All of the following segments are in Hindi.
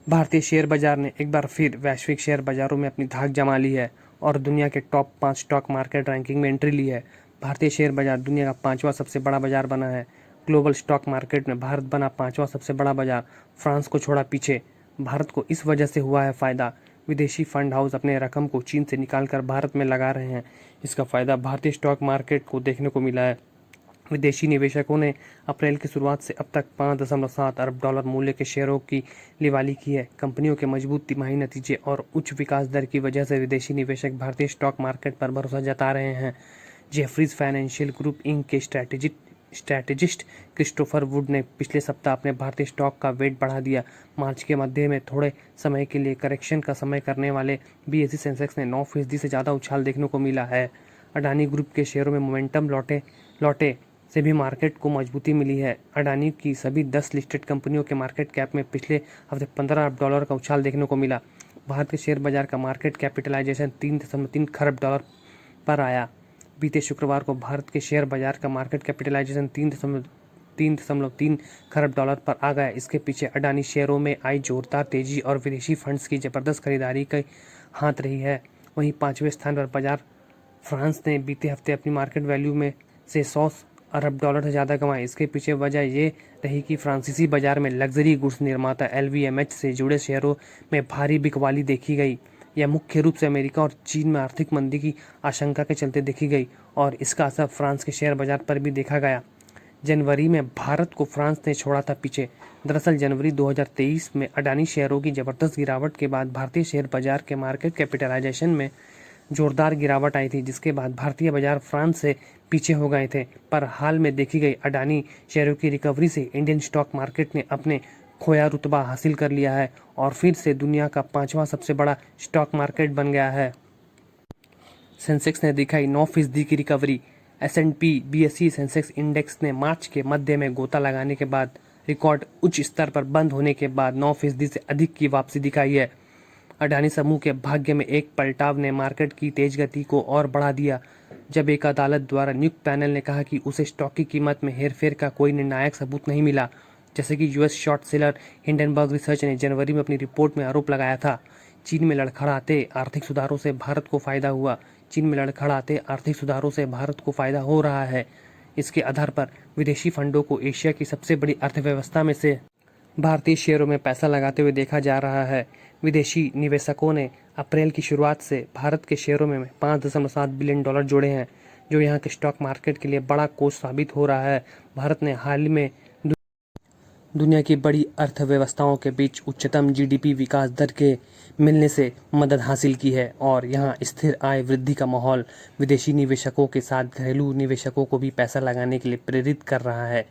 भारतीय शेयर बाजार ने एक बार फिर वैश्विक शेयर बाजारों में अपनी धाक जमा ली है और दुनिया के टॉप 5 स्टॉक मार्केट रैंकिंग में एंट्री ली है। भारतीय शेयर बाजार दुनिया का पांचवा सबसे बड़ा बाजार बना है। ग्लोबल स्टॉक मार्केट में भारत बना पांचवा सबसे बड़ा बाजार, फ्रांस को छोड़ा पीछे। भारत को इस वजह से हुआ है फायदा। विदेशी फंड हाउस अपने रकम को चीन से निकालकर भारत में लगा रहे हैं। इसका फायदा भारतीय स्टॉक मार्केट को देखने को मिला है। विदेशी निवेशकों ने अप्रैल की शुरुआत से अब तक 5.7 अरब डॉलर मूल्य के शेयरों की लिवाली की है। कंपनियों के मजबूत तिमाही नतीजे और उच्च विकास दर की वजह से विदेशी निवेशक भारतीय स्टॉक मार्केट पर भरोसा जता रहे हैं। जेफरीज फाइनेंशियल ग्रुप इंक के स्ट्रैटेजिस्ट क्रिस्टोफर वुड ने पिछले सप्ताह अपने भारतीय स्टॉक का वेट बढ़ा दिया। मार्च के मध्य में थोड़े समय के लिए करेक्शन का समय करने वाले बीएसई सेंसेक्स ने 9% से ज़्यादा उछाल देखने को मिला है। अडानी ग्रुप के शेयरों में मोमेंटम लौटे से भी मार्केट को मजबूती मिली है। अडानी की सभी 10 लिस्टेड कंपनियों के मार्केट कैप में पिछले हफ्ते 15 अरब डॉलर का उछाल देखने को मिला। भारत के शेयर बाजार का मार्केट कैपिटलाइजेशन 3.3 खरब डॉलर पर आया। बीते शुक्रवार को भारत के शेयर बाजार का मार्केट कैपिटलाइजेशन 3.3 खरब डॉलर पर आ गया। इसके पीछे अडानी शेयरों में आई जोरदार तेजी और विदेशी फंड्स की जबरदस्त खरीदारी का हाथ रही है। वहीं 5वें स्थान पर बाजार फ्रांस ने बीते हफ्ते अपनी मार्केट वैल्यू में से 100 अरब डॉलर से ज़्यादा कमाए। इसके पीछे वजह ये रही कि फ्रांसीसी बाजार में लग्जरी गुड्स निर्माता LVMH से जुड़े शेयरों में भारी बिकवाली देखी गई। यह मुख्य रूप से अमेरिका और चीन में आर्थिक मंदी की आशंका के चलते देखी गई और इसका असर फ्रांस के शेयर बाजार पर भी देखा गया। जनवरी में भारत को फ्रांस ने छोड़ा था पीछे। दरअसल जनवरी 2023 में अडानी शेयरों की जबरदस्त गिरावट के बाद भारतीय शेयर बाजार के मार्केट कैपिटलाइजेशन में जोरदार गिरावट आई थी, जिसके बाद भारतीय बाजार फ्रांस से पीछे हो गए थे। पर हाल में देखी गई अडानी शेयरों की रिकवरी से इंडियन स्टॉक मार्केट ने अपने खोया रुतबा हासिल कर लिया है और फिर से दुनिया का पांचवा सबसे बड़ा स्टॉक मार्केट बन गया है। सेंसेक्स ने दिखाई 9% की recovery. S&P BSE Sensex index ने मार्च के मध्य में गोता लगाने के बाद रिकॉर्ड उच्च स्तर पर बंद होने के बाद 9% से अधिक की वापसी दिखाई है। अडानी समूह के भाग्य में एक पलटाव ने मार्केट की तेज गति को और बढ़ा दिया, जब एक अदालत द्वारा नियुक्त पैनल ने कहा कि उसे स्टॉक की कीमत में हेरफेर का कोई निर्णायक सबूत नहीं मिला, जैसे कि US short seller Hindenburg research ने जनवरी में अपनी रिपोर्ट में आरोप लगाया था। चीन में लड़खड़ाते आर्थिक सुधारों से भारत को फायदा हुआ। चीन में लड़खड़ाते आर्थिक सुधारों से भारत को फायदा हो रहा है। इसके आधार पर विदेशी फंडों को एशिया की सबसे बड़ी अर्थव्यवस्था में से भारतीय शेयरों में पैसा लगाते हुए देखा जा रहा है। विदेशी निवेशकों ने अप्रैल की शुरुआत से भारत के शेयरों में 5.7 बिलियन डॉलर जोड़े हैं, जो यहाँ के स्टॉक मार्केट के लिए बड़ा कोष साबित हो रहा है। भारत ने हाल ही में दुनिया की बड़ी अर्थव्यवस्थाओं के बीच उच्चतम GDP विकास दर के मिलने से मदद हासिल की है और यहाँ स्थिर आय वृद्धि का माहौल विदेशी निवेशकों के साथ घरेलू निवेशकों को भी पैसा लगाने के लिए प्रेरित कर रहा है।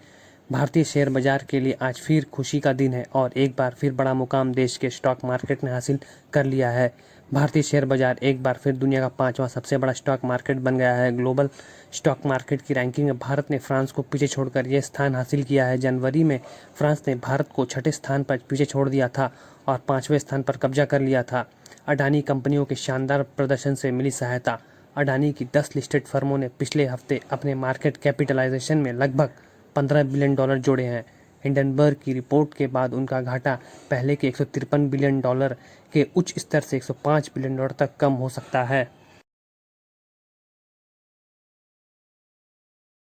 भारतीय शेयर बाजार के लिए आज फिर खुशी का दिन है और एक बार फिर बड़ा मुकाम देश के स्टॉक मार्केट ने हासिल कर लिया है। भारतीय शेयर बाजार एक बार फिर दुनिया का पांचवा सबसे बड़ा स्टॉक मार्केट बन गया है। ग्लोबल स्टॉक मार्केट की रैंकिंग में भारत ने फ्रांस को पीछे छोड़कर यह स्थान हासिल किया है। जनवरी में फ्रांस ने भारत को छठे स्थान पर पीछे छोड़ दिया था और 5वें स्थान पर कब्जा कर लिया था। अडानी कंपनियों के शानदार प्रदर्शन से मिली सहायता। अडानी की 10 लिस्टेड फर्मों ने पिछले हफ्ते अपने मार्केट कैपिटलाइजेशन में लगभग 15 बिलियन डॉलर जोड़े हैं। हिंडनबर्ग की रिपोर्ट के बाद उनका घाटा पहले के 153 बिलियन डॉलर के उच्च स्तर से 105 बिलियन डॉलर तक कम हो सकता है।